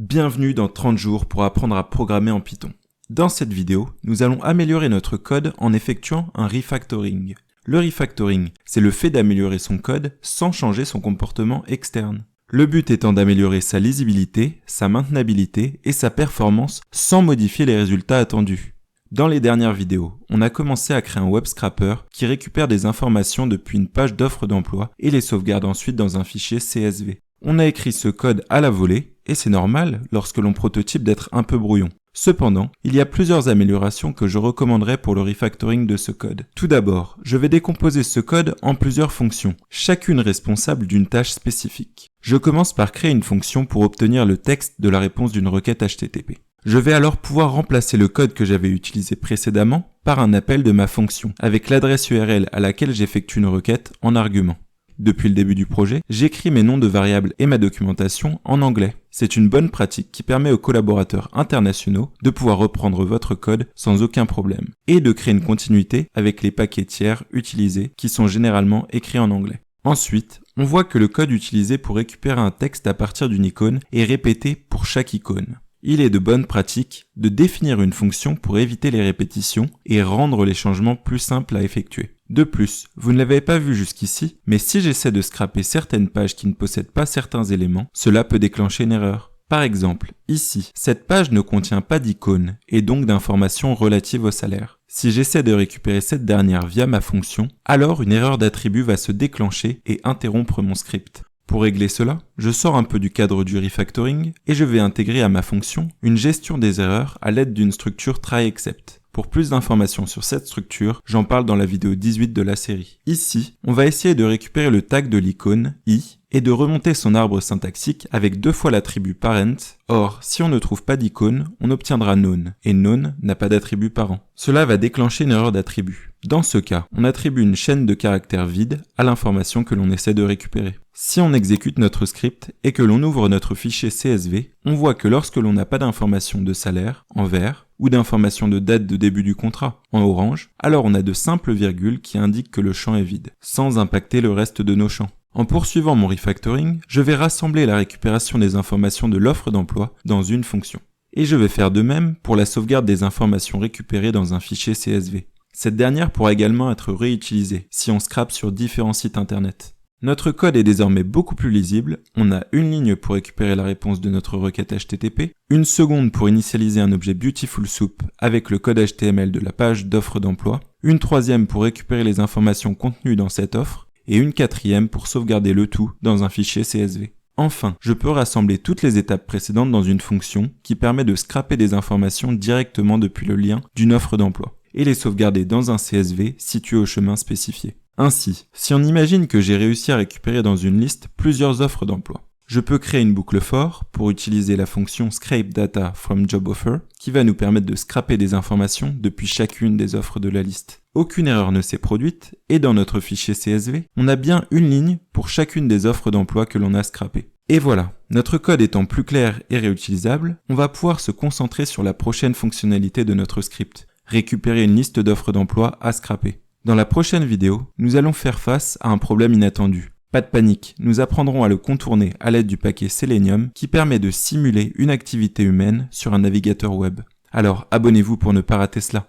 Bienvenue dans 30 jours pour apprendre à programmer en Python. Dans cette vidéo, nous allons améliorer notre code en effectuant un refactoring. Le refactoring, c'est le fait d'améliorer son code sans changer son comportement externe. Le but étant d'améliorer sa lisibilité, sa maintenabilité et sa performance sans modifier les résultats attendus. Dans les dernières vidéos, on a commencé à créer un web scrapper qui récupère des informations depuis une page d'offre d'emploi et les sauvegarde ensuite dans un fichier CSV. On a écrit ce code à la volée, et c'est normal lorsque l'on prototype d'être un peu brouillon. Cependant, il y a plusieurs améliorations que je recommanderais pour le refactoring de ce code. Tout d'abord, je vais décomposer ce code en plusieurs fonctions, chacune responsable d'une tâche spécifique. Je commence par créer une fonction pour obtenir le texte de la réponse d'une requête HTTP. Je vais alors pouvoir remplacer le code que j'avais utilisé précédemment par un appel de ma fonction, avec l'adresse URL à laquelle j'effectue une requête en argument. Depuis le début du projet, j'écris mes noms de variables et ma documentation en anglais. C'est une bonne pratique qui permet aux collaborateurs internationaux de pouvoir reprendre votre code sans aucun problème et de créer une continuité avec les paquets tiers utilisés qui sont généralement écrits en anglais. Ensuite, on voit que le code utilisé pour récupérer un texte à partir d'une icône est répété pour chaque icône. Il est de bonne pratique de définir une fonction pour éviter les répétitions et rendre les changements plus simples à effectuer. De plus, vous ne l'avez pas vu jusqu'ici, mais si j'essaie de scraper certaines pages qui ne possèdent pas certains éléments, cela peut déclencher une erreur. Par exemple, ici, cette page ne contient pas d'icône et donc d'informations relatives au salaire. Si j'essaie de récupérer cette dernière via ma fonction, alors une erreur d'attribut va se déclencher et interrompre mon script. Pour régler cela, je sors un peu du cadre du refactoring et je vais intégrer à ma fonction une gestion des erreurs à l'aide d'une structure try-except. Pour plus d'informations sur cette structure, j'en parle dans la vidéo 18 de la série. Ici, on va essayer de récupérer le tag de l'icône i et de remonter son arbre syntaxique avec 2 fois l'attribut parent. Or, si on ne trouve pas d'icône, on obtiendra none, et none n'a pas d'attribut parent. Cela va déclencher une erreur d'attribut. Dans ce cas, on attribue une chaîne de caractères vide à l'information que l'on essaie de récupérer. Si on exécute notre script et que l'on ouvre notre fichier CSV, on voit que lorsque l'on n'a pas d'information de salaire, en vert, ou d'information de date de début du contrat, en orange, alors on a de simples virgules qui indiquent que le champ est vide, sans impacter le reste de nos champs. En poursuivant mon refactoring, je vais rassembler la récupération des informations de l'offre d'emploi dans une fonction. Et je vais faire de même pour la sauvegarde des informations récupérées dans un fichier CSV. Cette dernière pourra également être réutilisée si on scrape sur différents sites internet. Notre code est désormais beaucoup plus lisible, on a une ligne pour récupérer la réponse de notre requête HTTP, une seconde pour initialiser un objet Beautiful Soup avec le code HTML de la page d'offre d'emploi, une troisième pour récupérer les informations contenues dans cette offre, et une quatrième pour sauvegarder le tout dans un fichier CSV. Enfin, je peux rassembler toutes les étapes précédentes dans une fonction qui permet de scraper des informations directement depuis le lien d'une offre d'emploi, et les sauvegarder dans un CSV situé au chemin spécifié. Ainsi, si on imagine que j'ai réussi à récupérer dans une liste plusieurs offres d'emploi, je peux créer une boucle for pour utiliser la fonction scrape data from job offer qui va nous permettre de scraper des informations depuis chacune des offres de la liste. Aucune erreur ne s'est produite et dans notre fichier CSV, on a bien une ligne pour chacune des offres d'emploi que l'on a scrapées. Et voilà, notre code étant plus clair et réutilisable, on va pouvoir se concentrer sur la prochaine fonctionnalité de notre script, récupérer une liste d'offres d'emploi à scraper. Dans la prochaine vidéo, nous allons faire face à un problème inattendu. Pas de panique, nous apprendrons à le contourner à l'aide du paquet Selenium qui permet de simuler une activité humaine sur un navigateur web. Alors abonnez-vous pour ne pas rater cela.